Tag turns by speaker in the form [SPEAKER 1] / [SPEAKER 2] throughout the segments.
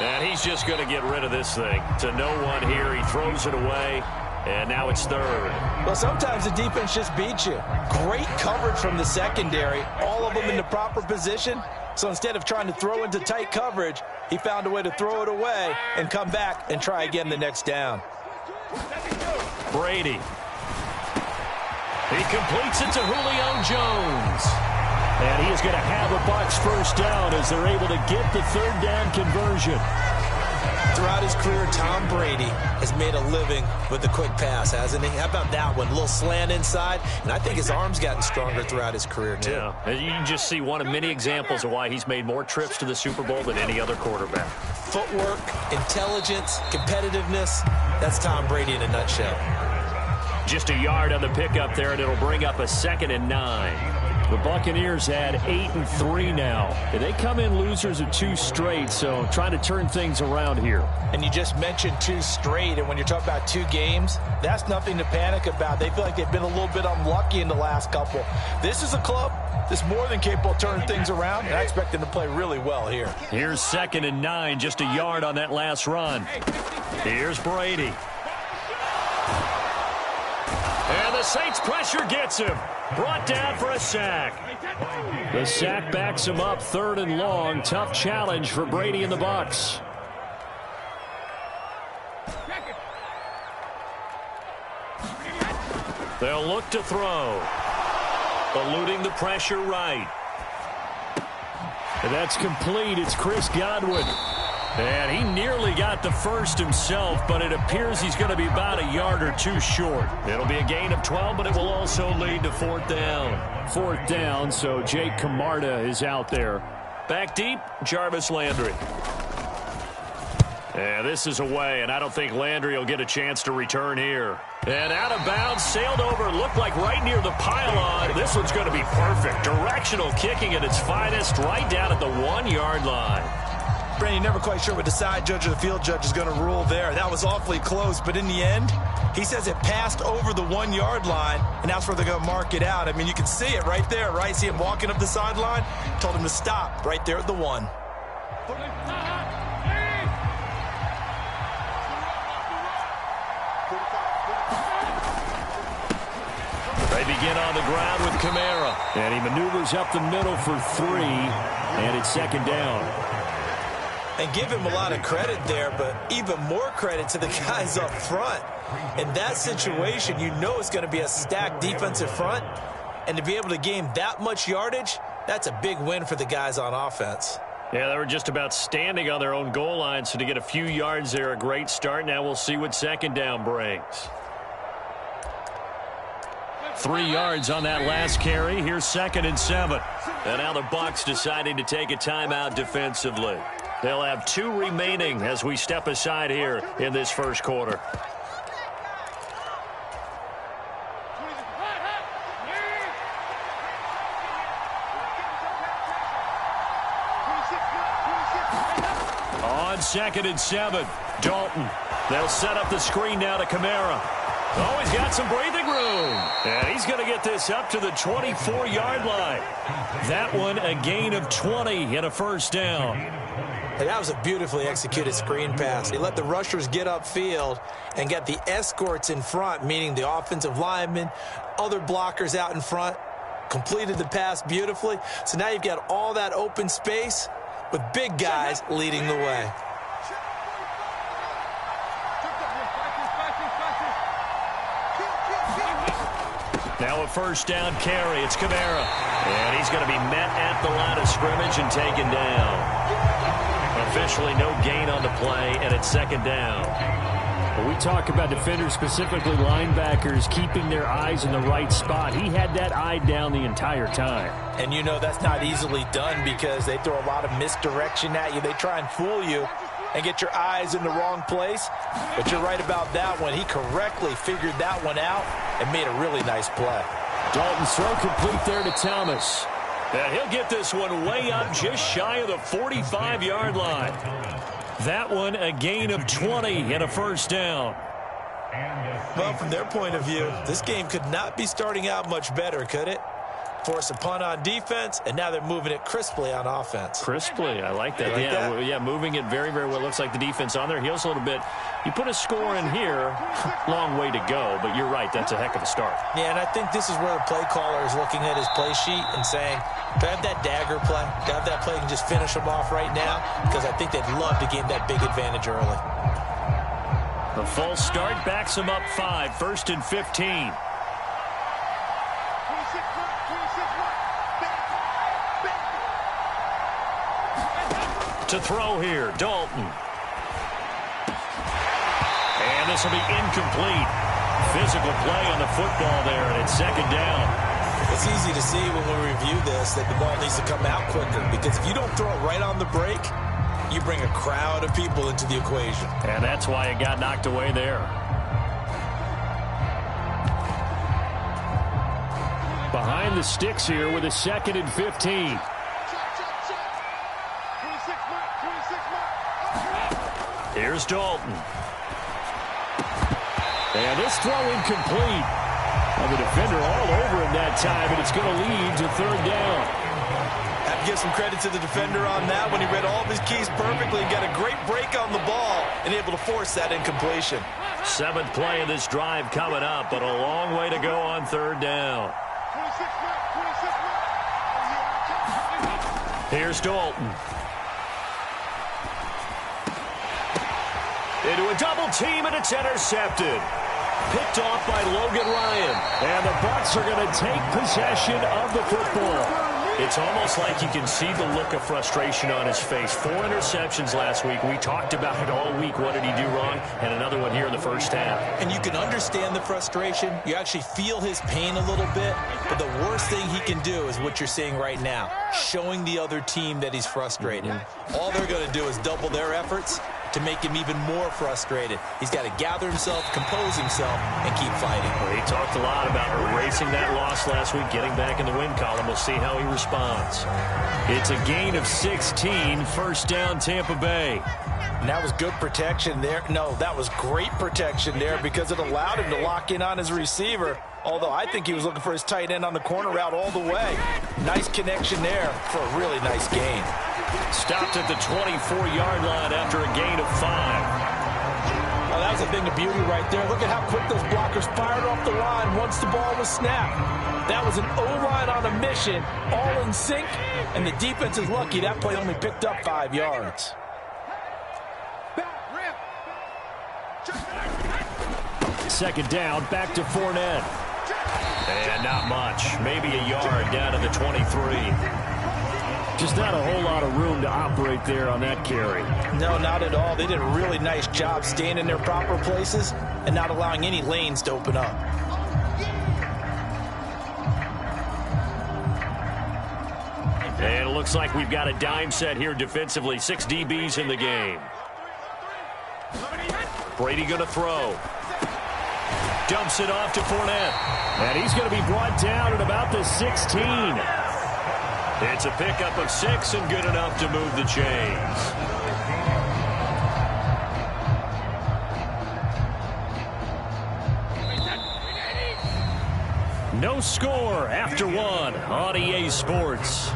[SPEAKER 1] And he's just going to get rid of this thing. To no one here. He throws it away. And now it's third.
[SPEAKER 2] Well, sometimes the defense just beats you. Great coverage from the secondary. All of them in the proper position. So instead of trying to throw into tight coverage, he found a way to throw it away and come back and try again the next down.
[SPEAKER 1] Brady. He completes it to Julio Jones. And he is going to have a Bucs first down as they're able to get the third down conversion.
[SPEAKER 2] Throughout his career, Tom Brady has made a living with the quick pass, hasn't he? How about that one? A little slant inside, and I think his arm's gotten stronger throughout his career, too.
[SPEAKER 1] Yeah, and you can just see one of many examples of why he's made more trips to the Super Bowl than any other quarterback.
[SPEAKER 2] Footwork, intelligence, competitiveness, that's Tom Brady in a nutshell.
[SPEAKER 1] Just a yard on the pickup there, and it'll bring up a 2nd and 9. The Buccaneers had 8-3 now. And they come in losers of 2 straight, so trying to turn things around here.
[SPEAKER 2] And you just mentioned 2 straight, and when you're talking about 2 games, that's nothing to panic about. They feel like they've been a little bit unlucky in the last couple. This is a club that's more than capable of turning things around, and I expect them to play really well here.
[SPEAKER 1] Here's 2nd and 9, just a yard on that last run. Here's Brady. And the Saints pressure gets him. Brought down for a sack. The sack backs him up 3rd and long. Tough challenge for Brady and the Bucs. They'll look to throw. Eluding the pressure right. And that's complete. It's Chris Godwin. And he nearly got the first himself, but it appears he's going to be about a yard or 2 short. It'll be a gain of 12, but it will also lead to 4th down. 4th down, so Jake Camarda is out there. Back deep, Jarvis Landry. And this is away, and I don't think Landry will get a chance to return here. And out of bounds, sailed over, looked like right near the pylon. This one's going to be perfect. Directional kicking at its finest, right down at the 1-yard line.
[SPEAKER 2] Brandon, never quite sure what the side judge or the field judge is going to rule there. That was awfully close, but in the end, he says it passed over the 1-yard line, and that's where they're going to mark it out. I mean, you can see it right there, right? See him walking up the sideline? Told him to stop right there at the 1.
[SPEAKER 1] They begin on the ground with Kamara. And he maneuvers up the middle for 3, and it's 2nd down.
[SPEAKER 2] And give him a lot of credit there, but even more credit to the guys up front. In that situation, you know it's going to be a stacked defensive front. And to be able to gain that much yardage, that's a big win for the guys on offense.
[SPEAKER 1] Yeah, they were just about standing on their own goal line, so to get a few yards there, a great start. Now we'll see what 2nd down brings. 3 yards on that last carry. Here's 2nd and 7. And now the Bucs deciding to take a timeout defensively. They'll have 2 remaining as we step aside here in this first quarter. On 2nd and 7, Dalton. They'll set up the screen now to Kamara. Oh, he's got some breathing room. And he's going to get this up to the 24-yard line. That one a gain of 20 and a first down.
[SPEAKER 2] And that was a beautifully executed screen pass. He let the rushers get upfield and get the escorts in front, meaning the offensive linemen, other blockers out in front, completed the pass beautifully. So now you've got all that open space with big guys leading the way.
[SPEAKER 1] Now a first down carry. It's Kamara. And he's going to be met at the line of scrimmage and taken down. Officially no gain on the play, and it's 2nd down.
[SPEAKER 3] When we talk about defenders, specifically linebackers, keeping their eyes in the right spot, he had that eye down the entire time.
[SPEAKER 2] And you know that's not easily done because they throw a lot of misdirection at you. They try and fool you and get your eyes in the wrong place. But you're right about that one. He correctly figured that one out and made a really nice play.
[SPEAKER 1] Dalton's throw complete there to Thomas. And he'll get this one way up just shy of the 45-yard line. That one a gain of 20 and a first down.
[SPEAKER 2] Well, from their point of view, this game could not be starting out much better, could it? force a punt on defense, and now they're moving it crisply on offense.
[SPEAKER 3] Crisply, I like that. Yeah, moving it very, very well. Looks like the defense on their heels a little bit. You put a score in here, long way to go, but you're right, that's a heck of a start.
[SPEAKER 2] Yeah, and I think this is where the play caller is looking at his play sheet and saying, do I have that dagger play? Do I have that play and just finish them off right now? Because I think they'd love to gain that big advantage early.
[SPEAKER 1] The false start backs him up 5, 1st and 15. To throw here, Dalton. And this will be incomplete. Physical play on the football there, and it's 2nd down.
[SPEAKER 2] It's easy to see when we review this that the ball needs to come out quicker, because if you don't throw it right on the break, you bring a crowd of people into the equation.
[SPEAKER 1] And that's why it got knocked away there.
[SPEAKER 3] Behind the sticks here with a 2nd and 15.
[SPEAKER 1] Here's Dalton.
[SPEAKER 3] And this throw incomplete. And the defender all over him that time, and it's going to lead to 3rd down.
[SPEAKER 2] Have to give some credit to the defender on that when he read all of his keys perfectly and got a great break on the ball and able to force that incompletion.
[SPEAKER 1] 7th play of this drive coming up, but a long way to go on 3rd down. Here's Dalton. Into a double team, and it's intercepted. Picked off by Logan Ryan.
[SPEAKER 3] And the Bucs are going to take possession of the football.
[SPEAKER 1] It's almost like you can see the look of frustration on his face. 4 interceptions last week. We talked about it all week. What did he do wrong? And another one here in the first half.
[SPEAKER 2] And you can understand the frustration. You actually feel his pain a little bit. But the worst thing he can do is what you're seeing right now, showing the other team that he's frustrated. All they're going to do is double their efforts to make him even more frustrated. He's got to gather himself, compose himself, and keep fighting.
[SPEAKER 1] Well, he talked a lot about erasing that loss last week, getting back in the win column. We'll see how he responds. It's a gain of 16, 1st down Tampa Bay.
[SPEAKER 2] And that was good protection there. No, that was great protection there because it allowed him to lock in on his receiver. Although I think he was looking for his tight end on the corner route all the way. Nice connection there for a really nice gain.
[SPEAKER 1] Stopped at the 24-yard line after a gain of 5.
[SPEAKER 2] Well, that was a thing of beauty right there. Look at how quick those blockers fired off the line once the ball was snapped. That was an O-line on a mission, all in sync, and the defense is lucky that play only picked up 5 yards.
[SPEAKER 3] 2nd down, back to Fournette.
[SPEAKER 1] And not much. Maybe a yard down to the 23.
[SPEAKER 3] Just not a whole lot of room to operate there on that carry.
[SPEAKER 2] No, not at all. They did a really nice job staying in their proper places and not allowing any lanes to open up.
[SPEAKER 1] And it looks like we've got a dime set here defensively. 6 DBs in the game. Brady going to throw. Dumps it off to Fournette.
[SPEAKER 3] And he's going to be brought down at about the 16.
[SPEAKER 1] It's a pickup of 6 and good enough to move the chains. No score after 1 on EA Sports.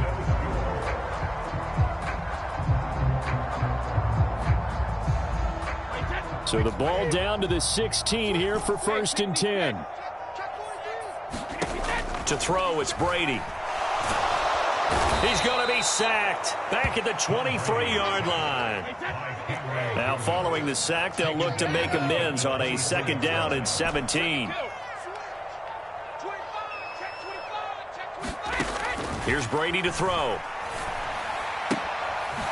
[SPEAKER 3] So the ball down to the 16 here for 1st and 10.
[SPEAKER 1] To throw, it's Brady. He's going to be sacked back at the 23-yard line. Now following the sack, they'll look to make amends on a 2nd down and 17. Here's Brady to throw.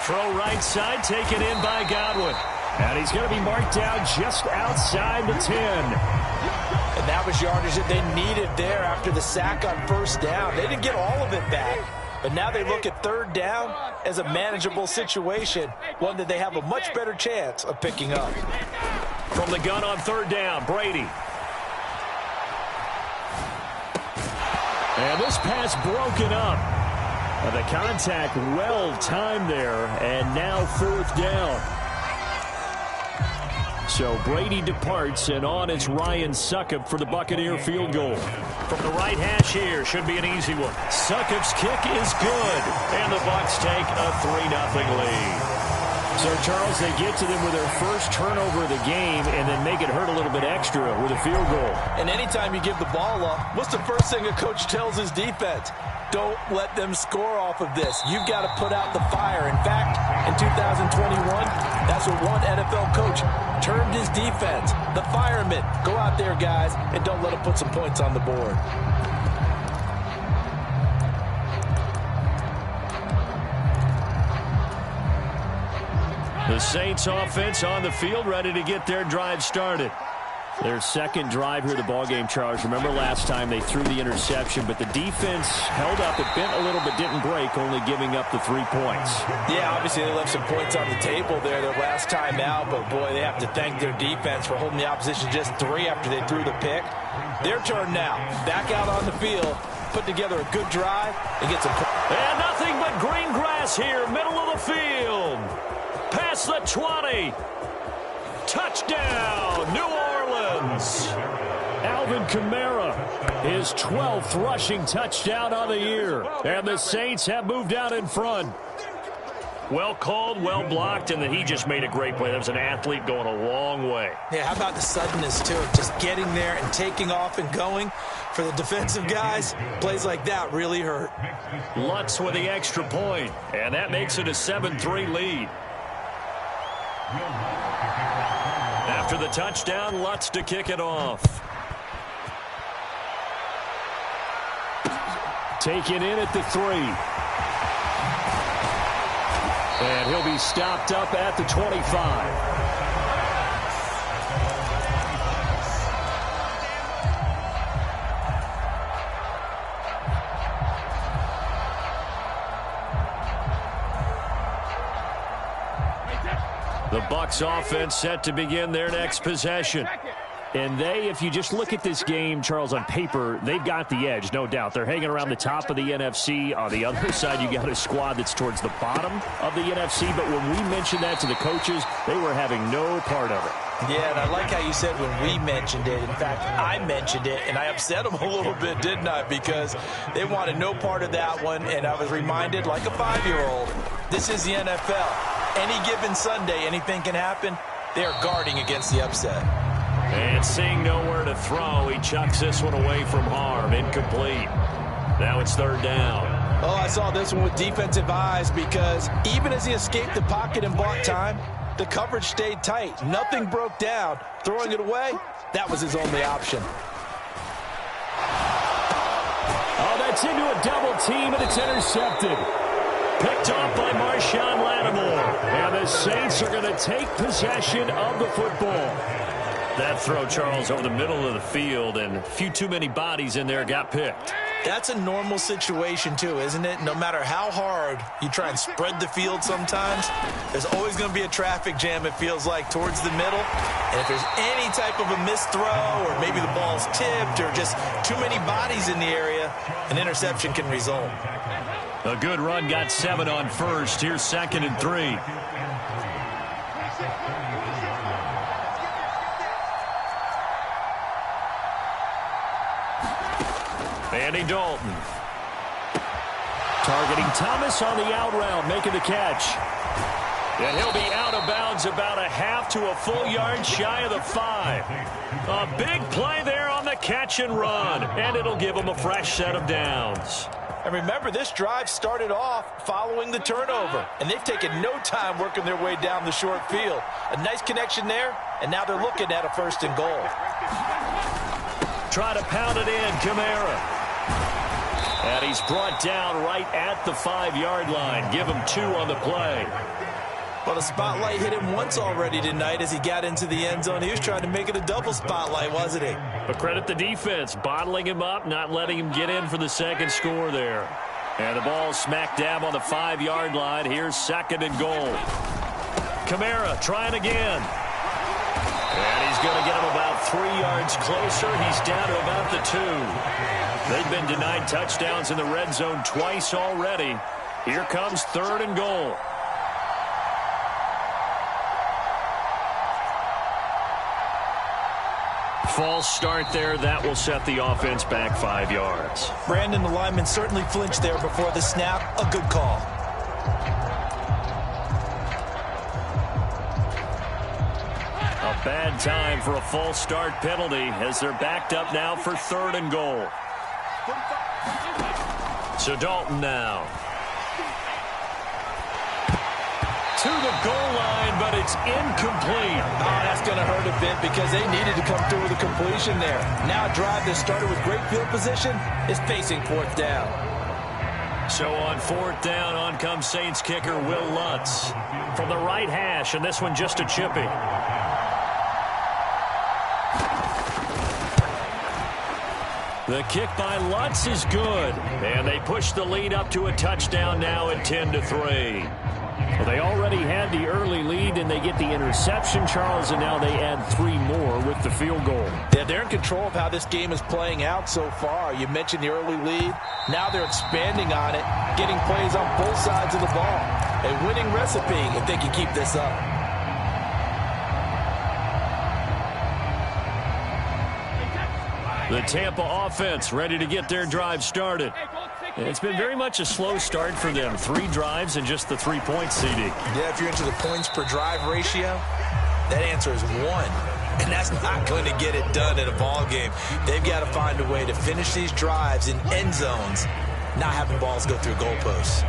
[SPEAKER 1] Throw right side, taken in by Godwin.
[SPEAKER 3] And he's going to be marked down just outside the 10.
[SPEAKER 2] And that was yardage that they needed there after the sack on 1st down. They didn't get all of it back. But now they look at 3rd down as a manageable situation, one that they have a much better chance of picking up.
[SPEAKER 1] From the gun on 3rd down, Brady.
[SPEAKER 3] And this pass broken up. The contact well timed there, and now 4th down.
[SPEAKER 1] So Brady departs, and on is Ryan Succop for the Buccaneer field goal. From the right hash here, should be an easy one. Succop's kick is good, and the Bucs take a 3-0 lead. So, Charles, they get to them with their first turnover of the game and then make it hurt a little bit extra with a field goal.
[SPEAKER 2] And anytime you give the ball up, what's the first thing a coach tells his defense? Don't let them score off of this. You've got to put out the fire. In fact, in 2021, that's what one NFL coach termed his defense. The firemen. Go out there, guys, and don't let them put some points on the board.
[SPEAKER 1] The Saints offense on the field, ready to get their drive started. Their second drive here of the ballgame, Charles. Remember last time they threw the interception, but the defense held up. It bent a little but didn't break, only giving up the 3 points.
[SPEAKER 2] Yeah, obviously they left some points on the table there their last time out, but boy, they have to thank their defense for holding the opposition just 3 after they threw the pick. Their turn now. Back out on the field, put together a good drive, and get some points.
[SPEAKER 1] And nothing but green grass here, middle of the field. Past the 20. Touchdown, New Orleans. Alvin Kamara, his 12th rushing touchdown on the year. And the Saints have moved out in front. Well called, well blocked, and then he just made a great play. That was an athlete going a long way.
[SPEAKER 2] Yeah, how about the suddenness, too, of just getting there and taking off and going? For the defensive guys, plays like that really hurt.
[SPEAKER 1] Lutz with the extra point, and that makes it a 7-3 lead. After the touchdown, Lutz to kick it off. Taken in at the 3. And he'll be stopped up at the 25. The Bucs offense set to begin their next possession. And they, if you just look at this game, Charles, on paper, they've got the edge, no doubt. They're hanging around the top of the NFC. On the other side, you got a squad that's towards the bottom of the NFC. But when we mentioned that to the coaches, they were having no part of it.
[SPEAKER 2] Yeah, and I like how you said when we mentioned it. In fact, I mentioned it, and I upset them a little bit, didn't I? Because they wanted no part of that one, and I was reminded, like a 5-year-old, this is the NFL. Any given Sunday, anything can happen. They're guarding against the upset.
[SPEAKER 1] And seeing nowhere to throw, he chucks this one away from harm. Incomplete. Now it's 3rd down.
[SPEAKER 2] Oh, I saw this one with defensive eyes because even as he escaped the pocket and bought time, the coverage stayed tight. Nothing broke down. Throwing it away, that was his only option.
[SPEAKER 1] Oh, that's into a double team, and it's intercepted. Picked off by Marshawn Lattimore. And the Saints are going to take possession of the football. That throw, Charles, over the middle of the field, and a few too many bodies in there got picked.
[SPEAKER 2] That's a normal situation, too, isn't it? No matter how hard you try and spread the field sometimes, there's always going to be a traffic jam, it feels like, towards the middle. And if there's any type of a missed throw or maybe the ball's tipped or just too many bodies in the area, an interception can result.
[SPEAKER 1] A good run got 7 on first. Here's 2nd and 3. Andy Dalton. Targeting Thomas on the out route, making the catch. And he'll be out of bounds about a half to a full yard shy of the 5. A big play there on the catch and run. And it'll give him a fresh set of downs.
[SPEAKER 2] And remember, this drive started off following the turnover. And they've taken no time working their way down the short field. A nice connection there, and now they're looking at a 1st and goal.
[SPEAKER 1] Try to pound it in, Kamara. And he's brought down right at the 5-yard line. Give him 2 on the play.
[SPEAKER 2] Well, the spotlight hit him once already tonight as he got into the end zone. He was trying to make it a double spotlight, wasn't he?
[SPEAKER 1] But credit the defense, bottling him up, not letting him get in for the second score there. And the ball smack dab on the 5-yard line. Here's 2nd and goal. Kamara trying again. And he's going to get him about 3 yards closer. He's down to about the 2. They've been denied touchdowns in the red zone twice already. Here comes 3rd and goal.
[SPEAKER 3] False start there. That will set the offense back 5 yards.
[SPEAKER 2] Brandon, the lineman, certainly flinched there before the snap. A good call.
[SPEAKER 3] A bad time for a false start penalty as they're backed up now for 3rd and goal. So Dalton now. To the goal line, but it's incomplete.
[SPEAKER 2] Oh, that's going to hurt a bit because they needed to come through with a completion there. Now a drive that started with great field position is facing 4th down.
[SPEAKER 3] So on 4th down, on comes Saints kicker Will Lutz from the right hash, and this one just a chippy. The kick by Lutz is good, and they push the lead up to a touchdown now at 10-3. Well, they already had the early lead, and they get the interception, Charles, and now they add 3 more with the field goal.
[SPEAKER 2] Yeah, they're in control of how this game is playing out so far. You mentioned the early lead. Now they're expanding on it, getting plays on both sides of the ball. A winning recipe if they can keep this up.
[SPEAKER 1] The Tampa offense ready to get their drive started. It's been very much a slow start for them. 3 drives and just the 3 points, CD.
[SPEAKER 2] Yeah, if you're into the points per drive ratio, that answer is 1. And that's not going to get it done in a ball game. They've got to find a way to finish these drives in end zones, not having balls go through goalposts.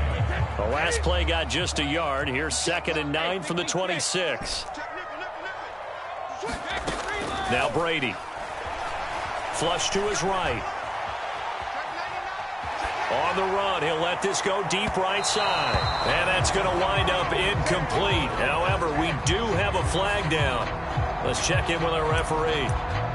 [SPEAKER 1] The last play got just a yard. Here's 2nd and 9 from the 26. Now Brady. Flush to his right. On the run, he'll let this go deep right side. And that's going to wind up incomplete. However, we do have a flag down. Let's check in with our referee.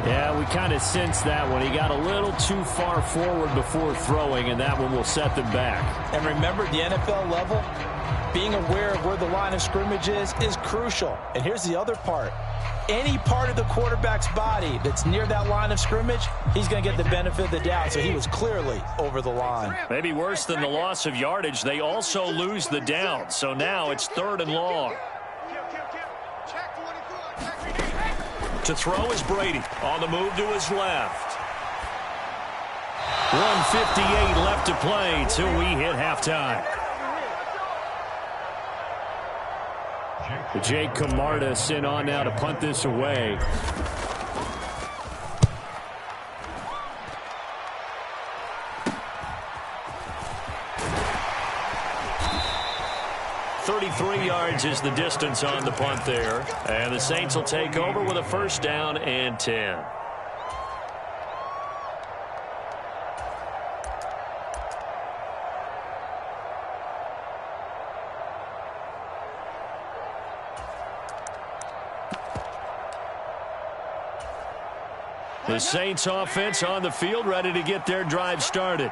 [SPEAKER 3] Yeah, we kind of sensed that one. He got a little too far forward before throwing, and that one will set them back.
[SPEAKER 2] And remember, the NFL level, being aware of where the line of scrimmage is crucial. And here's the other part. Any part of the quarterback's body that's near that line of scrimmage, he's going to get the benefit of the doubt. So he was clearly over the line.
[SPEAKER 1] Maybe worse than the loss of yardage, they also lose the down. So now it's 3rd and long. To throw is Brady. On the move to his left. 1:58 left to play till we hit halftime.
[SPEAKER 3] Jake Camarda sent on now to punt this away.
[SPEAKER 1] .33 yards is the distance on the punt there. And the Saints will take over with a 1st down and 10. The Saints offense on the field ready to get their drive started.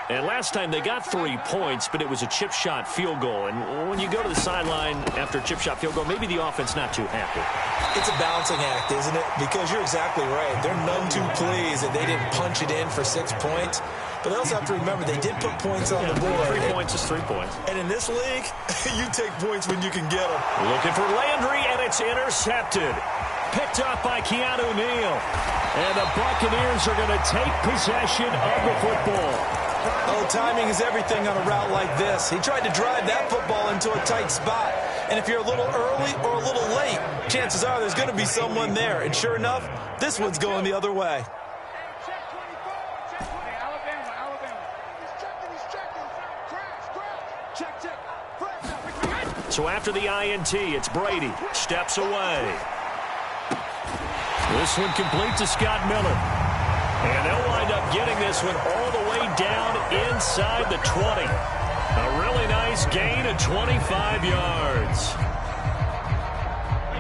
[SPEAKER 1] And last time they got 3 points, but it was a chip shot field goal. And when you go to the sideline after a chip shot field goal, maybe the offense not too happy.
[SPEAKER 2] It's a balancing act, isn't it? Because you're exactly right. They're none too pleased that they didn't punch it in for 6 points. But they also have to remember they did put points on the board.
[SPEAKER 1] 3 points is 3 points.
[SPEAKER 2] And in this league, you take points when you can get them.
[SPEAKER 1] Looking for Landry, and it's intercepted. Picked up by Keanu Neal. And the Buccaneers are going to take possession of the football.
[SPEAKER 2] Oh, timing is everything on a route like this. He tried to drive that football into a tight spot. And if you're a little early or a little late, chances are there's going to be someone there. And sure enough, this one's going the other way.
[SPEAKER 1] So after the INT, it's Brady. Steps away. This one complete to Scott Miller. And they'll wind up getting this one all the way down inside the 20. A really nice gain of 25 yards.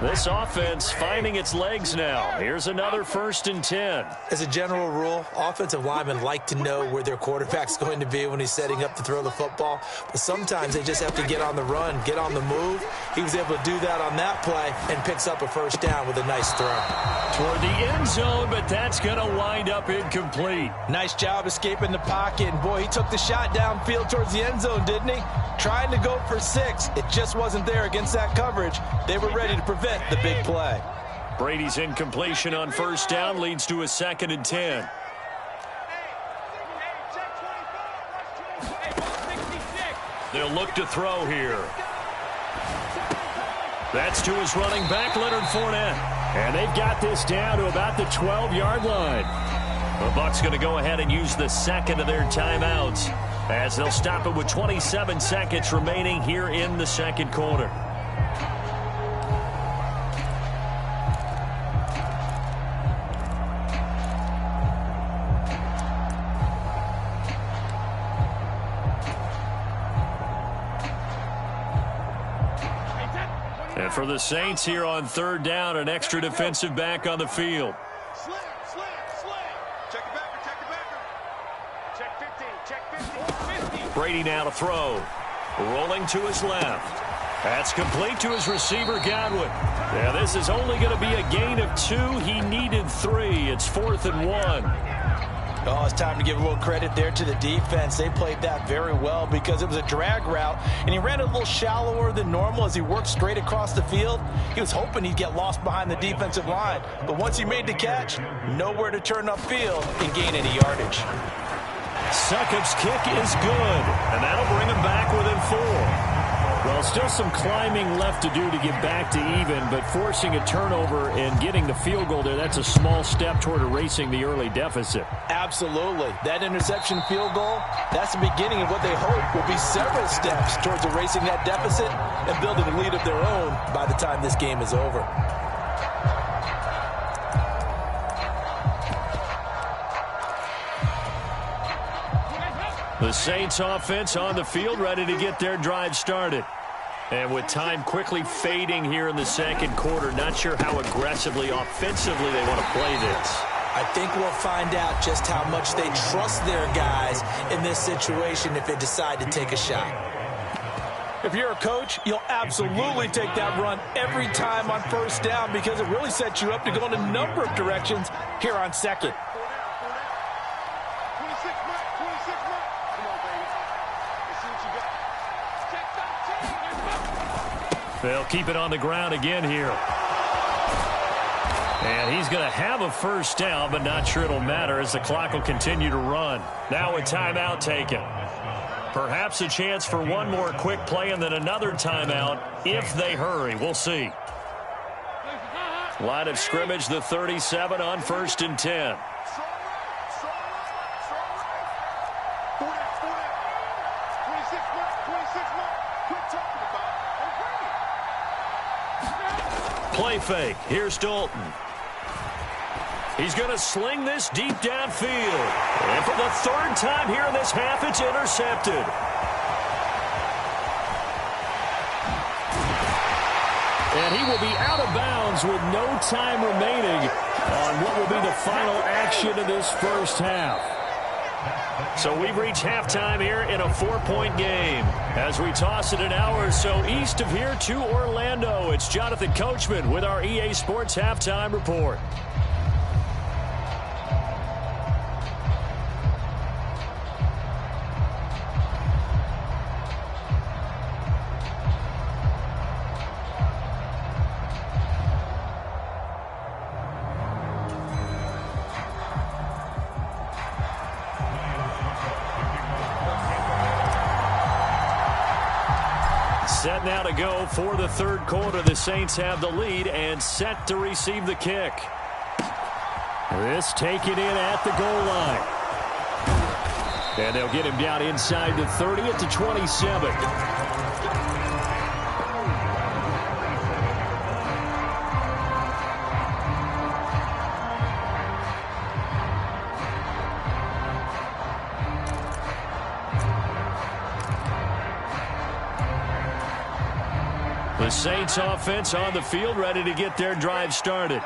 [SPEAKER 1] This offense finding its legs now. Here's another 1st and 10.
[SPEAKER 2] As a general rule, offensive linemen like to know where their quarterback's going to be when he's setting up to throw the football. But sometimes they just have to get on the run, get on the move. He was able to do that on that play and picks up a 1st down with a nice throw.
[SPEAKER 1] Toward the end zone, but that's going to wind up incomplete.
[SPEAKER 2] Nice job escaping the pocket. And boy, he took the shot downfield towards the end zone, didn't he? Trying to go for 6. It just wasn't there against that coverage. They were ready to prevent the big play.
[SPEAKER 1] Brady's incompletion on first down leads to a 2nd and 10. They'll look to throw here. That's to his running back, Leonard Fournette.
[SPEAKER 3] And they've got this down to about the 12-yard line.
[SPEAKER 1] The Bucs going to go ahead and use the 2nd of their timeouts as they'll stop it with 27 seconds remaining here in the 2nd quarter. And for the Saints here on 3rd down, an extra defensive back on the field.
[SPEAKER 4] Slam. Check it backer. Check 15. 50.
[SPEAKER 1] Brady now to throw. Rolling to his left. That's complete to his receiver, Godwin. Yeah, this is only going to be a gain of 2. He needed 3. It's 4th and 1.
[SPEAKER 2] Oh, it's time to give a little credit there to the defense. They played that very well because it was a drag route, and he ran it a little shallower than normal as he worked straight across the field. He was hoping he'd get lost behind the defensive line, but once he made the catch, nowhere to turn upfield and gain any yardage.
[SPEAKER 1] Succop's kick is good, and that'll bring him back within 4.
[SPEAKER 3] Well, still some climbing left to do to get back to even, but forcing a turnover and getting the field goal there, that's a small step toward erasing the early deficit.
[SPEAKER 2] Absolutely. That interception field goal, that's the beginning of what they hope will be several steps towards erasing that deficit and building a lead of their own by the time this game is over.
[SPEAKER 1] The Saints offense on the field, ready to get their drive started. And with time quickly fading here in the 2nd quarter, not sure how aggressively, offensively they want to play this.
[SPEAKER 2] I think we'll find out just how much they trust their guys in this situation if they decide to take a shot. If you're a coach, you'll absolutely take that run every time on 1st down because it really sets you up to go in a number of directions here on 2nd.
[SPEAKER 1] They'll keep it on the ground again here. And he's going to have a 1st down, but not sure it'll matter as the clock will continue to run. Now a timeout taken. Perhaps a chance for one more quick play and then another timeout if they hurry. We'll see. Line of scrimmage, the 37 on 1st and 10. Play fake. Here's Dalton. He's going to sling this deep downfield. And for the 3rd time here in this half, it's intercepted.
[SPEAKER 3] And he will be out of bounds with no time remaining on what will be the final action of this 1st half.
[SPEAKER 1] So we've reached halftime here in a 4-point game. As we toss it an hour or so east of here to Orlando, it's Jonathan Coachman with our EA Sports Halftime Report. Set now to go for the 3rd quarter. The Saints have the lead and set to receive the kick.
[SPEAKER 3] This taken in at the goal line. And they'll get him down inside the 30 at the 27.
[SPEAKER 1] The Saints offense on the field, ready to get their drive started.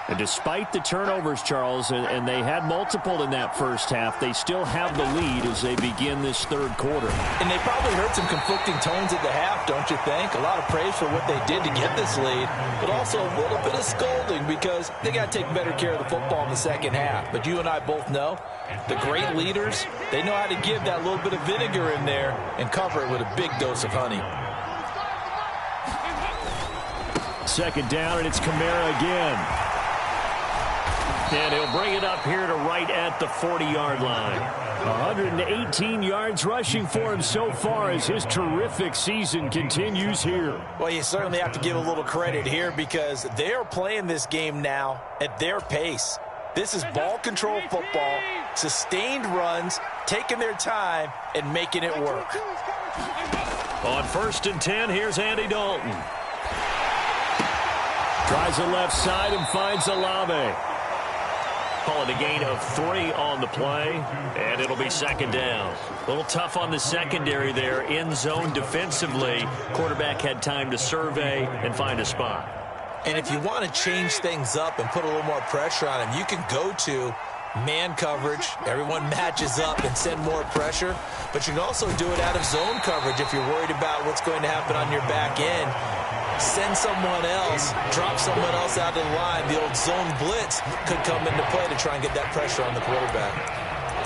[SPEAKER 3] And despite the turnovers, Charles, and they had multiple in that 1st half, they still have the lead as they begin this 3rd quarter.
[SPEAKER 2] And they probably heard some conflicting tones at the half, don't you think? A lot of praise for what they did to get this lead, but also a little bit of scolding because they got to take better care of the football in the 2nd half. But you and I both know the great leaders, they know how to give that little bit of vinegar in there and cover it with a big dose of honey.
[SPEAKER 3] Second down, and it's Kamara again. And he'll bring it up here to right at the 40-yard line. 118 yards rushing for him so far as his terrific season continues here.
[SPEAKER 2] Well, you certainly have to give a little credit here because they are playing this game now at their pace. This is ball control football, sustained runs, taking their time, and making it work.
[SPEAKER 3] On 1st and 10, here's Andy Dalton. Tries the left side and finds Olave. Call it a gain of 3 on the play, and it'll be second down. A little tough on the secondary there, in zone defensively. Quarterback had time to survey and find a spot.
[SPEAKER 2] And if you want to change things up and put a little more pressure on him, you can go to man coverage. Everyone matches up and send more pressure. But you can also do it out of zone coverage if you're worried about what's going to happen on your back end. Send someone else, drop someone else out of the line. The old zone blitz could come into play to try and get that pressure on the quarterback.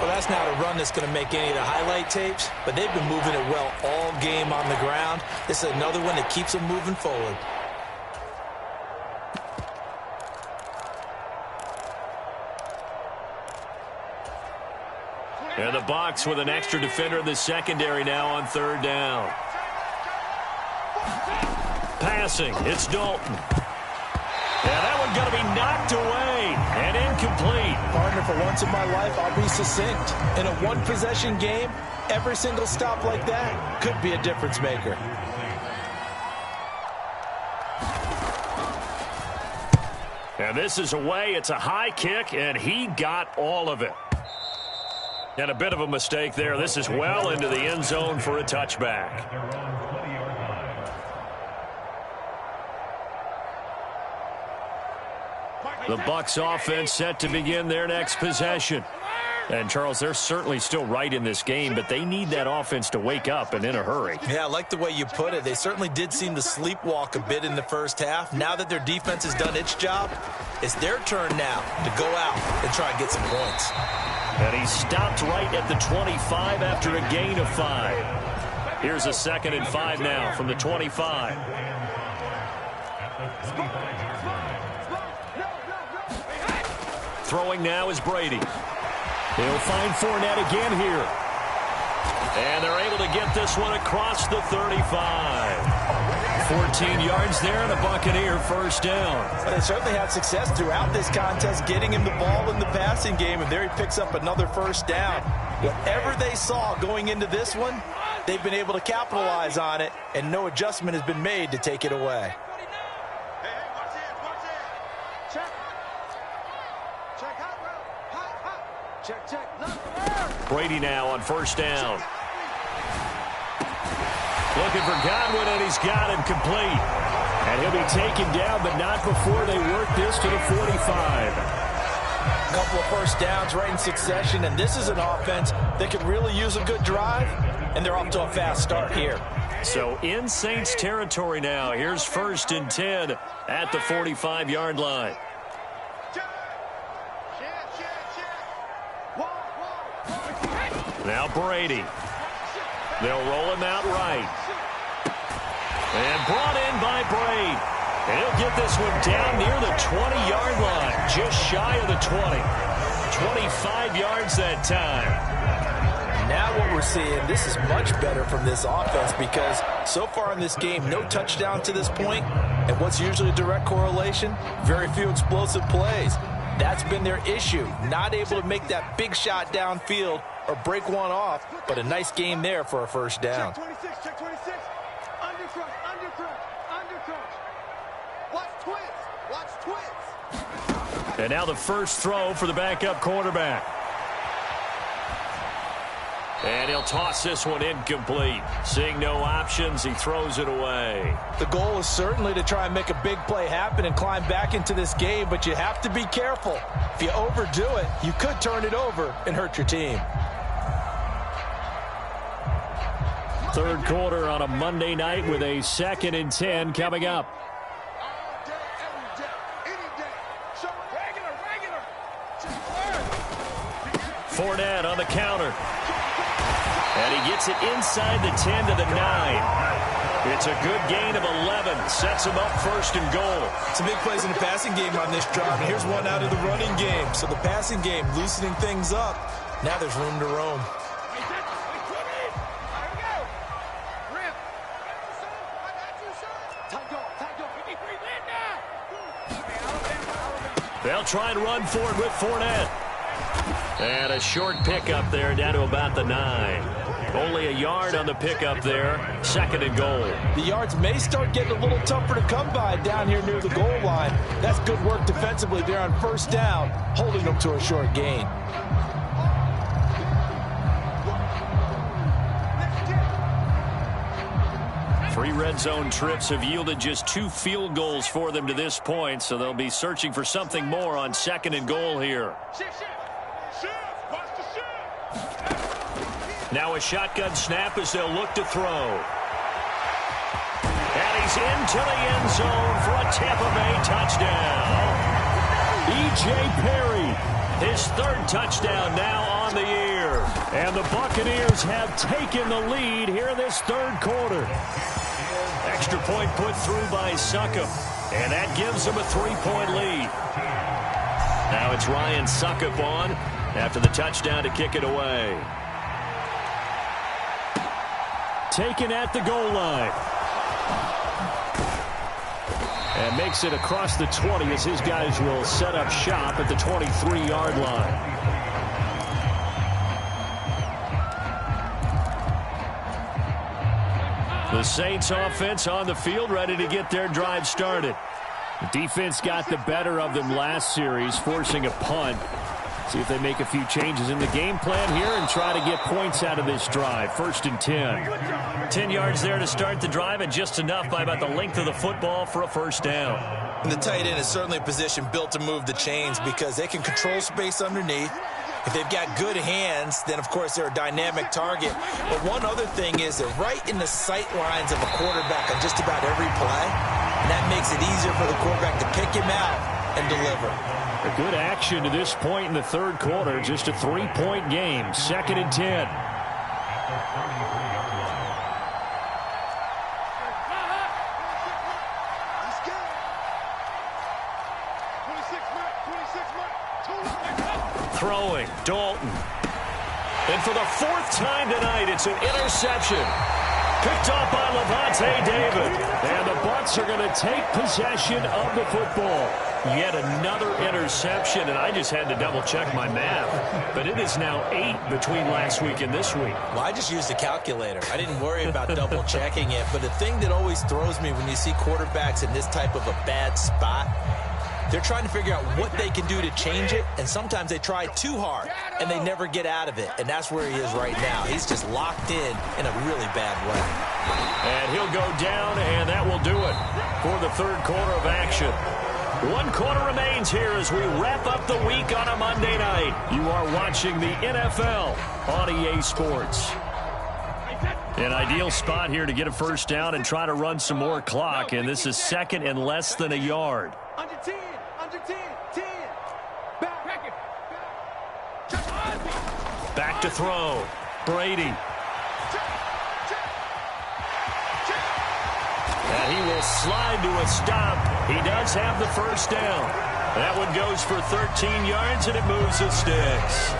[SPEAKER 2] Well, that's not a run that's going to make any of the highlight tapes, but they've been moving it well all game on the ground. This is another one that keeps them moving forward.
[SPEAKER 3] And the box with an extra defender in the secondary now on 3rd down. Passing, it's Dalton. And that one going to be knocked away and incomplete.
[SPEAKER 2] Partner, for once in my life, I'll be succinct. In a one-possession game, every single stop like that could be a difference maker.
[SPEAKER 3] And this is away. It's a high kick, and he got all of it. And a bit of a mistake there. This is well into the end zone for a touchback. The Bucs offense set to begin their next possession. And, Charles, they're certainly still right in this game, but they need that offense to wake up and in a hurry.
[SPEAKER 2] Yeah, I like the way you put it. They certainly did seem to sleepwalk a bit in the first half. Now that their defense has done its job, it's their turn now to go out and try and get some points.
[SPEAKER 3] And he stopped right at the 25 after a gain of 5. Here's a 2nd and 5 now from the 25. Throwing now is Brady. He'll find Fournette again here. And they're able to get this one across the 35. 14 yards there and a Buccaneer first down.
[SPEAKER 2] But they certainly had success throughout this contest getting him the ball in the passing game, and there he picks up another first down. Whatever they saw going into this one, they've been able to capitalize on it, and no adjustment has been made to take it away.
[SPEAKER 3] Brady now on first down. Looking for Godwin, and he's got him complete. And he'll be taken down, but not before they work this to the 45.
[SPEAKER 2] A couple of first downs right in succession, and this is an offense that could really use a good drive, and they're off to a fast start here.
[SPEAKER 3] So in Saints territory now. Here's 1st and 10 at the 45-yard line. Now Brady. They'll roll him out right. And brought in by Brady. And he'll get this one down near the 20-yard line. Just shy of the 20. 25 yards that time.
[SPEAKER 2] Now what we're seeing, this is much better from this offense because so far in this game, no touchdown to this point. And what's usually a direct correlation? Very few explosive plays. That's been their issue. Not able to make that big shot downfield or break one off, but a nice game there for a first down.
[SPEAKER 4] Check 26, check 26. Undercrush, undercrush, undercrush. Watch twins, watch twins.
[SPEAKER 3] And now the first throw for the backup quarterback. And he'll toss this one incomplete. Seeing no options, he throws it away.
[SPEAKER 2] The goal is certainly to try and make a big play happen and climb back into this game, but you have to be careful. If you overdo it, you could turn it over and hurt your team.
[SPEAKER 3] Third quarter on a Monday night with a 2nd and 10 coming up.
[SPEAKER 4] All day, every day, any day. Show it regular.
[SPEAKER 3] Fournette on the counter. And he gets it inside the 10 to the 9. It's a good gain of 11.
[SPEAKER 1] sets him up first and goal.
[SPEAKER 2] Some big plays in the passing game on this drive. And here's one out of the running game. So the passing game loosening things up. Now there's room to roam.
[SPEAKER 1] They'll try and run for it with Fournette. And a short pickup there down to about the 9. Only a yard on the pickup there. 2nd and goal.
[SPEAKER 2] The yards may start getting a little tougher to come by down here near the goal line. That's good work defensively there on first down, holding them to a short gain.
[SPEAKER 1] Three red zone trips have yielded just 2 field goals for them to this point, so they'll be searching for something more on 2nd and goal here. Now a shotgun snap as they'll look to throw. And he's into the end zone for a Tampa Bay touchdown. E.J. Perry, his 3rd touchdown now on the year. And the Buccaneers have taken the lead here in this 3rd quarter. Extra point put through by Succop, and that gives them a 3-point lead. Now it's Ryan Succop on after the touchdown to kick it away. Taken at the goal line. And makes it across the 20 as his guys will set up shop at the 23-yard line. The Saints offense on the field, ready to get their drive started. The defense got the better of them last series, forcing a punt. See if they make a few changes in the game plan here and try to get points out of this drive. 1st and 10. 10 yards there to start the drive, and just enough by about the length of the football for a first down.
[SPEAKER 2] And the tight end is certainly a position built to move the chains because they can control space underneath. If they've got good hands, then, of course, they're a dynamic target. But one other thing is they're right in the sight lines of a quarterback on just about every play. And that makes it easier for the quarterback to pick him out and deliver.
[SPEAKER 1] A good action to this point in the 3rd quarter. Just a 3-point game. 2nd and 10. Throwing, Dalton. And for the 4th time tonight, it's an interception. Picked up by Levante David. And the Bucs are going to take possession of the football. Yet another interception, and I just had to double-check my math. But it is now 8 between last week and this week.
[SPEAKER 2] Well, I just used a calculator. I didn't worry about double-checking it. But the thing that always throws me when you see quarterbacks in this type of a bad spot, they're trying to figure out what they can do to change it, and sometimes they try too hard, and they never get out of it. And that's where he is right now. He's just locked in a really bad way.
[SPEAKER 1] And he'll go down, and that will do it for the 3rd quarter of action. 1 quarter remains here as we wrap up the week on a Monday night. You are watching the NFL on EA Sports. An ideal spot here to get a first down and try to run some more clock, and this is 2nd and less than a yard.
[SPEAKER 4] Under 10, 10.
[SPEAKER 1] Back to throw. Brady. And he will slide to a stop. He does have the first down. That one goes for 13 yards, and it moves the sticks.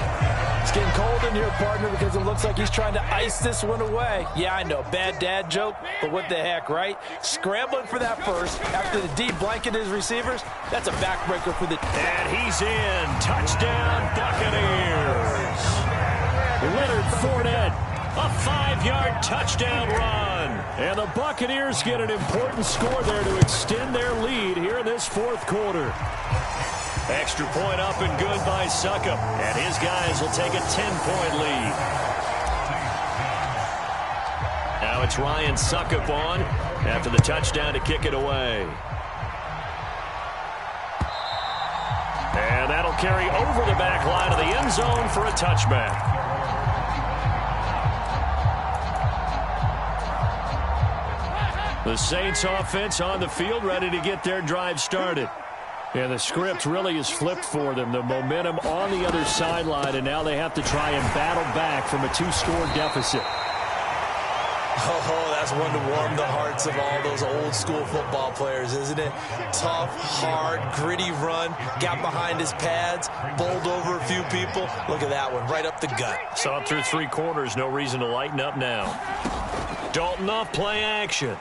[SPEAKER 2] It's getting cold in here, partner, because it looks like he's trying to ice this one away. Yeah, I know, bad dad joke, but what the heck, right? Scrambling for that first after the D blanket his receivers. That's a backbreaker for the...
[SPEAKER 1] And he's in. Touchdown, Buccaneers. Leonard Fournette, a 5-yard touchdown run. And the Buccaneers get an important score there to extend their lead here in this 4th quarter. Extra point up and good by Succop. And his guys will take a 10-point lead. Now it's Ryan Succop on after the touchdown to kick it away. And that'll carry over the back line of the end zone for a touchback. The Saints offense on the field ready to get their drive started. And the script really is flipped for them. The momentum on the other sideline, and now they have to try and battle back from a 2-score deficit.
[SPEAKER 2] Oh, that's one to warm the hearts of all those old school football players, isn't it? Tough, hard, gritty run, got behind his pads, bowled over a few people. Look at that one, right up the gut.
[SPEAKER 3] Saw it through 3 quarters, no reason to lighten up now. Dalton off play action.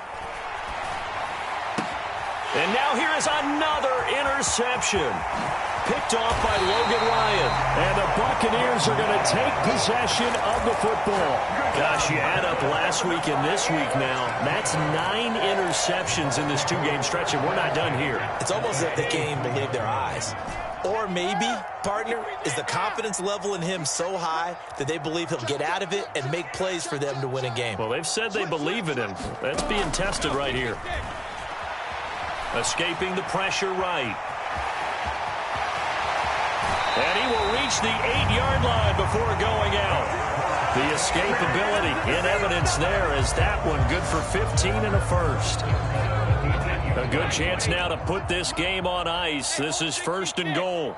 [SPEAKER 3] And now here is another interception. Picked off by Logan Ryan. And the Buccaneers are going to take possession of the football. Gosh, you add up last week and this week now. That's 9 interceptions in this 2-game stretch, and we're not done here.
[SPEAKER 2] It's almost as if they can't even believe their eyes. Or maybe, partner, is the confidence level in him so high that they believe he'll get out of it and make plays for them to win a game.
[SPEAKER 3] Well, they've said they believe in him. That's being tested right here. Escaping the pressure right. And he will reach the 8-yard line before going out. The escapability in evidence there as that one good for 15 and a first. A good chance now to put this game on ice. This is 1st and goal.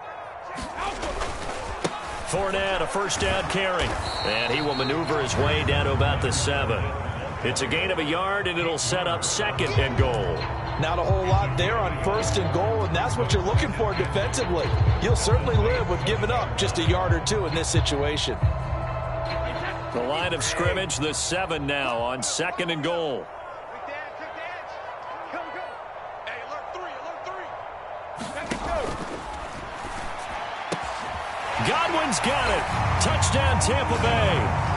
[SPEAKER 3] Fournette, a first down carry. And he will maneuver his way down to about the 7. It's a gain of a yard, and it'll set up 2nd and goal.
[SPEAKER 2] Not a whole lot there on 1st and goal, and that's what you're looking for defensively. You'll certainly live with giving up just a yard or 2 in this situation.
[SPEAKER 3] The line of scrimmage, the 7 now on 2nd and goal. Godwin's got it. Touchdown, Tampa Bay.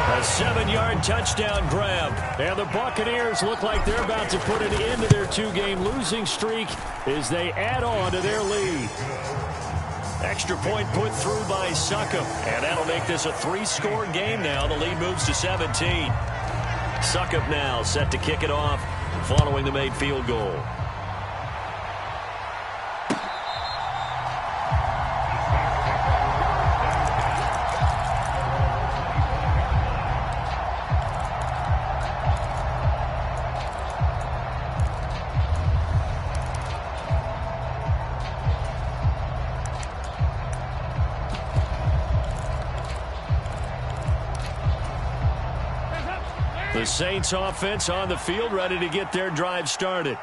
[SPEAKER 3] A 7-yard touchdown grab. And the Buccaneers look like they're about to put an end to their 2-game losing streak as they add on to their lead. Extra point put through by Succop. And that'll make this a 3-score game now. The lead moves to 17. Succop now set to kick it off following the made field goal. The Saints offense on the field, ready to get their drive started.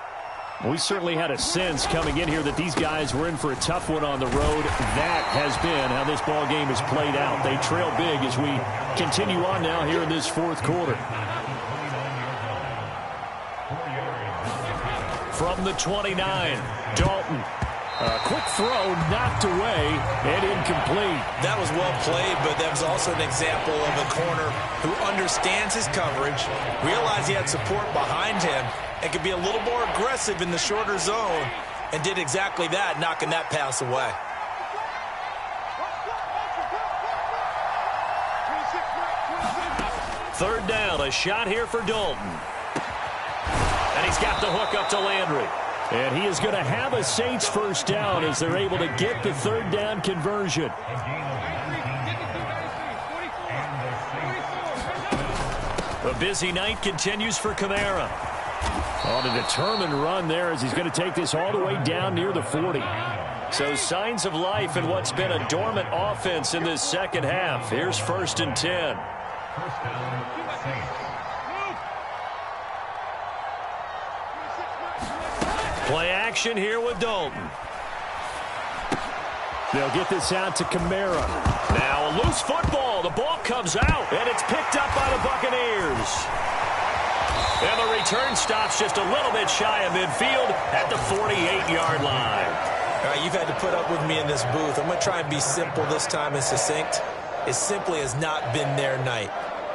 [SPEAKER 3] We certainly had a sense coming in here that these guys were in for a tough one on the road. That has been how this ball game has played out. They trail big as we continue on now here in this 4th quarter. From the 29, Dalton. A quick throw knocked away and incomplete.
[SPEAKER 2] That was well played, but that was also an example of a corner who understands his coverage, realized he had support behind him, and could be a little more aggressive in the shorter zone, and did exactly that, knocking that pass away.
[SPEAKER 3] Third down, a shot here for Dalton. And he's got the hook up to Landry. And he is going to have a Saints first down as they're able to get the 3rd down conversion. A busy night continues for Kamara. On a determined run there as he's going to take this all the way down near the 40. So signs of life in what's been a dormant offense in this 2nd half. Here's 1st and 10. Play action here with Dalton.
[SPEAKER 1] They'll get this out to Kamara.
[SPEAKER 3] Now a loose football. The ball comes out, and it's picked up by the Buccaneers. And the return stops just a little bit shy of midfield at the 48-yard line.
[SPEAKER 2] All right, you've had to put up with me in this booth. I'm going to try and be simple this time and succinct. It simply has not been their night.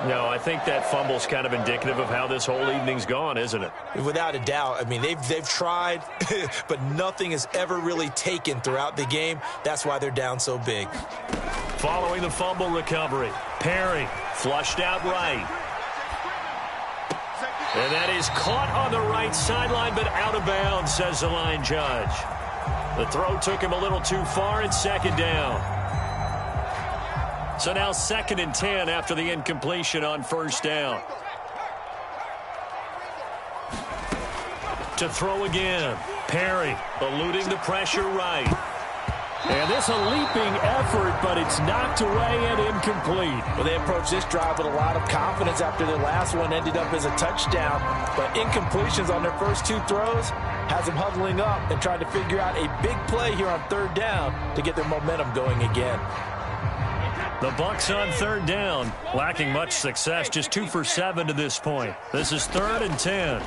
[SPEAKER 3] No, I think that fumble's kind of indicative of how this whole evening's gone, isn't it?
[SPEAKER 2] Without a doubt. I mean, they've tried, but nothing is ever really taken throughout the game. That's why they're down so big.
[SPEAKER 3] Following the fumble recovery, Perry flushed out right. And that is caught on the right sideline, but out of bounds, says the line judge. The throw took him a little too far. It's 2nd down. So now 2nd and 10 after the incompletion on 1st down. To throw again. Perry eluding the pressure right. And this a leaping effort, but it's knocked away and incomplete.
[SPEAKER 2] Well, they approached this drive with a lot of confidence after their last one ended up as a touchdown. But incompletions on their first two throws has them huddling up and trying to figure out a big play here on third down to get their momentum going again.
[SPEAKER 3] The Bucs on third down, lacking much success, just 2 for 7 to this point. This is 3rd and 10.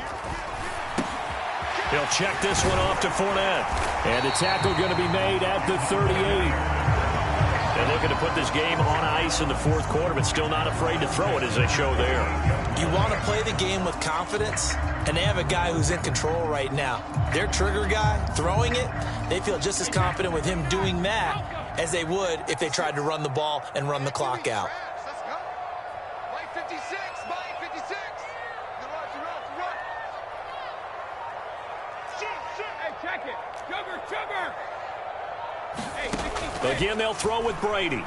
[SPEAKER 3] He'll check this one off to Fournette. And the tackle going to be made at the 38. They're looking to put this game on ice in the fourth quarter, but still not afraid to throw it as they show there.
[SPEAKER 2] You want to play the game with confidence, and they have a guy who's in control right now. Their trigger guy, throwing it, they feel just as confident with him doing that as they would if they tried to run the ball and run the clock out.
[SPEAKER 4] Let's go. Mike 56, Mike 56. Run. Shoot. Hey, check it. Sugar. Hey, 66.
[SPEAKER 3] Again, they'll throw with Brady.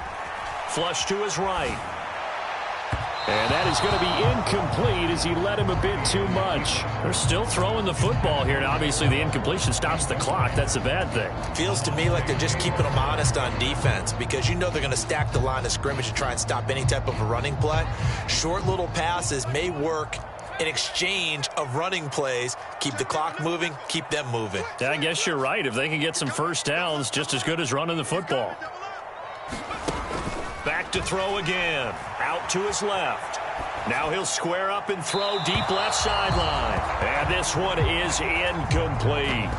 [SPEAKER 3] Flush to his right. And that is going to be incomplete as he led him a bit too much. They're still throwing the football here. Now, obviously, the incompletion stops the clock. That's a bad thing.
[SPEAKER 2] Feels to me like they're just keeping them honest on defense because you know they're going to stack the line of scrimmage to try and stop any type of a running play. Short little passes may work in exchange of running plays. Keep the clock moving, keep them moving.
[SPEAKER 3] Yeah, I guess you're right. If they can get some first downs, just as good as running the football. Back to throw again. Out to his left. Now he'll square up and throw deep left sideline. And this one is incomplete.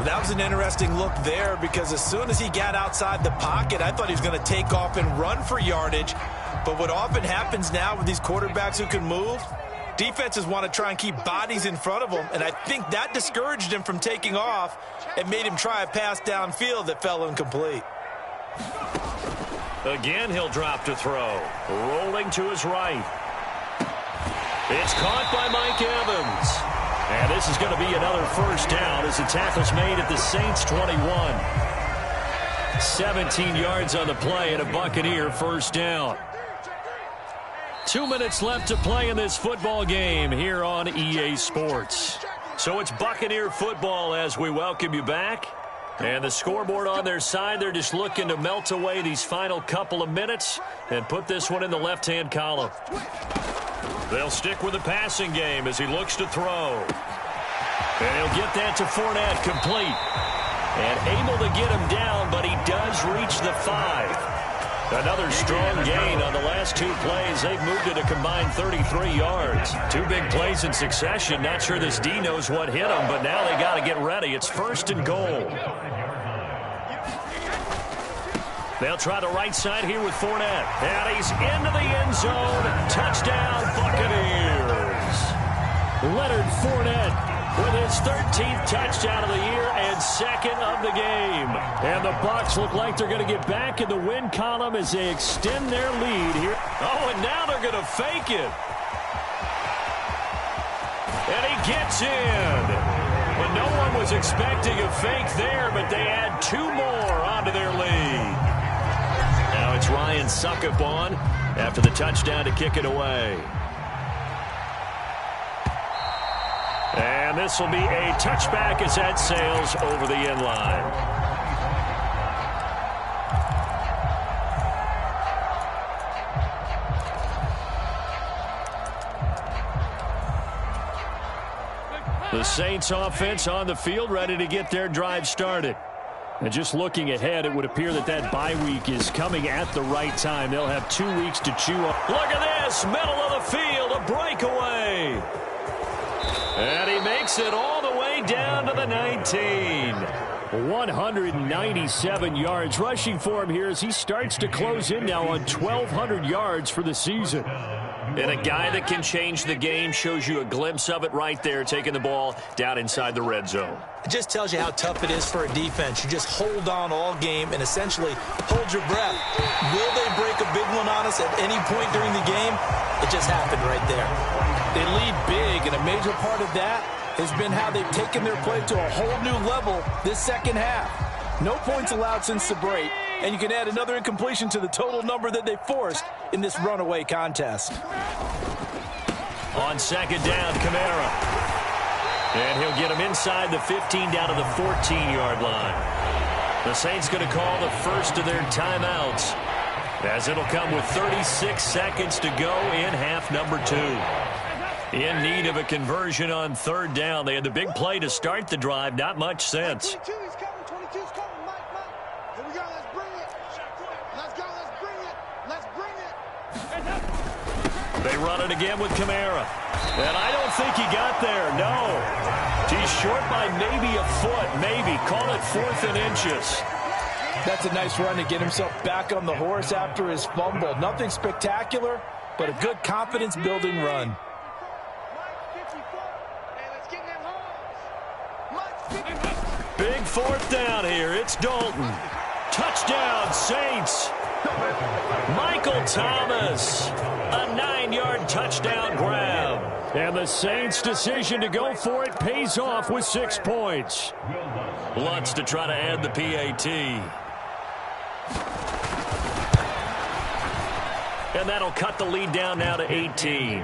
[SPEAKER 2] That was an interesting look there because as soon as he got outside the pocket, I thought he was going to take off and run for yardage. But what often happens now with these quarterbacks who can move, defenses want to try and keep bodies in front of them, and I think that discouraged him from taking off and made him try a pass downfield that fell incomplete.
[SPEAKER 3] Again, he'll drop to throw. Rolling to his right. It's caught by Mike Evans. And this is going to be another first down as the tackle's made at the Saints' 21. 17 yards on the play and a Buccaneer first down. 2 minutes left to play in this football game here on EA Sports. So it's Buccaneer football as we welcome you back. And the scoreboard on their side, they're just looking to melt away these final couple of minutes and put this one in the left-hand column. They'll stick with the passing game as he looks to throw. And he'll get that to Fournette, complete. And able to get him down, but he does reach the 5. Another strong gain on the last 2 plays. They've moved it a combined 33 yards. 2 big plays in succession. Not sure this D knows what hit him, but now they got to get ready. It's 1st and goal. They'll try the right side here with Fournette. And he's into the end zone. Touchdown, Buccaneers. Leonard Fournette with his 13th touchdown of the year and 2nd of the game. And the Bucs look like they're going to get back in the win column as they extend their lead here. Oh, and now they're going to fake it. And he gets in. But no one was expecting a fake there, but they add 2 more onto their lead. Now it's Ryan Suckup on after the touchdown to kick it away. And this will be a touchback as that sails over the end line. The Saints offense on the field ready to get their drive started. And just looking ahead, it would appear that bye week is coming at the right time. They'll have 2 weeks to chew on. Look at this, middle of the field, a breakaway. And he makes it all the way down to the 19. 197 yards rushing for him here as he starts to close in now on 1,200 yards for the season. And a guy that can change the game, shows you a glimpse of it right there, taking the ball down inside the red zone.
[SPEAKER 2] It just tells you how tough it is for a defense. You just hold on all game and essentially hold your breath. Will they break a big one on us at any point during the game? It just happened right there. They lead big, and a major part of that has been how they've taken their play to a whole new level this second half. No points allowed since the break, and you can add another incompletion to the total number that they forced in this runaway contest.
[SPEAKER 3] On second down, Kamara. And he'll get him inside the 15 down to the 14-yard line. The Saints going to call the first of their timeouts, as it'll come with 36 seconds to go in half number 2. In need of a conversion on third down. They had the big play to start the drive. Not much sense.
[SPEAKER 4] 22's coming. 22's coming. Mike. Here we go. Let's bring it. Let's go. Let's bring it. Let's bring it.
[SPEAKER 3] They run it again with Kamara. And I don't think he got there. No. He's short by maybe a foot. Maybe. Call it 4th and inches.
[SPEAKER 2] That's a nice run to get himself back on the horse after his fumble. Nothing spectacular, but a good confidence-building run.
[SPEAKER 3] Big 4th down here. It's Dalton. Touchdown, Saints. Michael Thomas. A 9-yard touchdown grab. And the Saints' decision to go for it pays off with 6 points. Lutz to try to add the PAT. And that'll cut the lead down now to 18.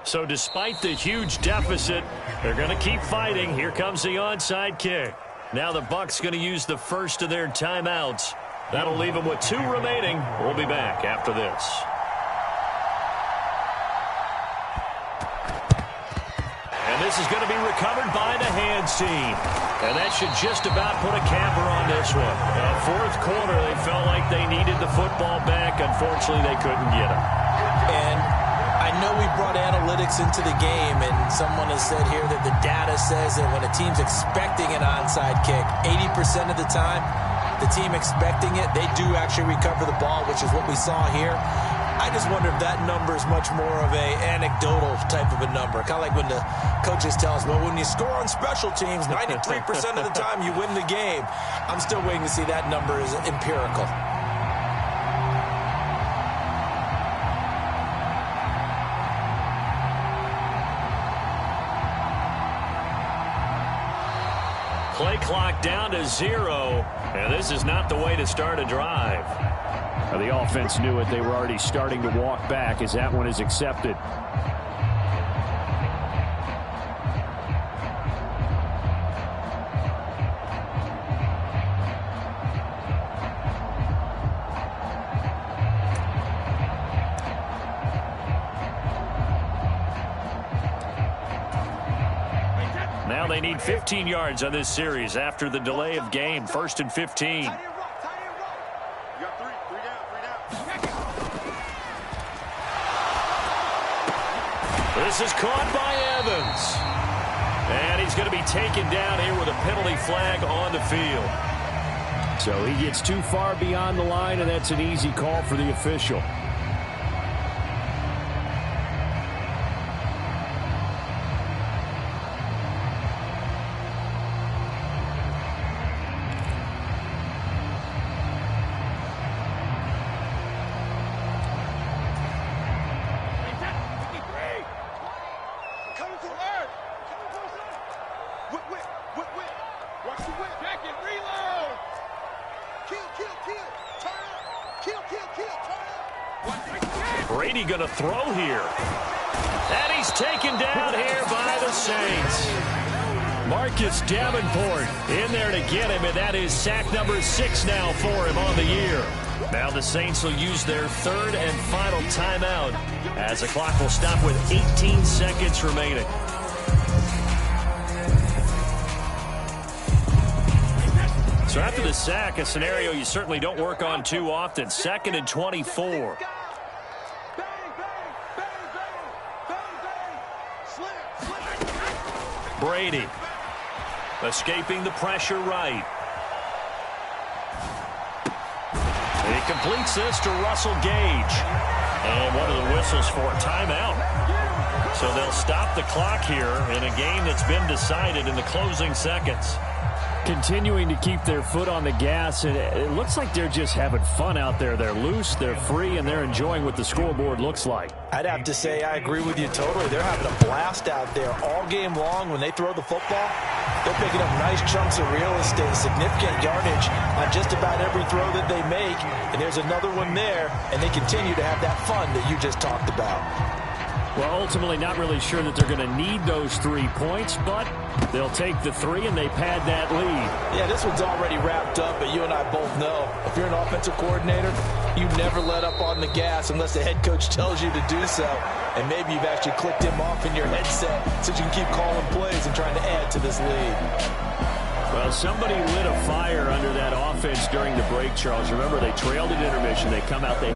[SPEAKER 3] So despite the huge deficit, they're going to keep fighting. Here comes the onside kick. Now the Bucs going to use the first of their timeouts. That'll leave them with 2 remaining. We'll be back after this. And this is going to be recovered by the hands team. And that should just about put a capper on this one. Fourth quarter, they felt like they needed the football back. Unfortunately, they couldn't get it.
[SPEAKER 2] And I know we brought analytics into the game, and someone has said here that the data says that when a team's expecting an onside kick, 80% of the time, the team expecting it, they do actually recover the ball, which is what we saw here. I just wonder if that number is much more of a anecdotal type of a number. Kind of like when the coaches tell us, well, when you score on special teams, 93% of the time you win the game. I'm still waiting to see that number is empirical.
[SPEAKER 3] Play clock down to 0, and this is not the way to start a drive.
[SPEAKER 1] The offense knew it. They were already starting to walk back as that one is accepted. Now they need 15 yards on this series after the delay of game. 1st and 15. This is caught by Evans. And he's going to be taken down here with a penalty flag on the field. So he gets too far beyond the line, and that's an easy call for the official. Brady going to throw here. And he's taken down here by the Saints. Marcus Davenport in there to get him, and that is sack number 6 now for him on the year. Now the Saints will use their 3rd and final timeout as the clock will stop with 18 seconds remaining. So after the sack, a scenario you certainly don't work on too often. 2nd and 24. Brady escaping the pressure right. He completes this to Russell Gage. And one of the whistles for a timeout. So they'll stop the clock here in a game that's been decided in the closing seconds. Continuing to keep their foot on the gas, and it looks like they're just having fun out there. They're loose, they're free, and they're enjoying what the scoreboard looks like.
[SPEAKER 2] I'd have to say I agree with you totally. They're having a blast out there all game long when they throw the football. They're picking up nice chunks of real estate, significant yardage on just about every throw that they make. And there's another one there, and they continue to have that fun that you just talked about.
[SPEAKER 3] Well, ultimately not really sure that they're going to need those 3 points, but they'll take the 3 and they pad that lead.
[SPEAKER 2] Yeah, this one's already wrapped up, but you and I both know if you're an offensive coordinator, you never let up on the gas unless the head coach tells you to do so. And maybe you've actually clicked him off in your headset so you can keep calling plays and trying to add to this lead.
[SPEAKER 3] Well, somebody lit a fire under that offense during the break, Charles. Remember, they trailed at intermission. They come out, they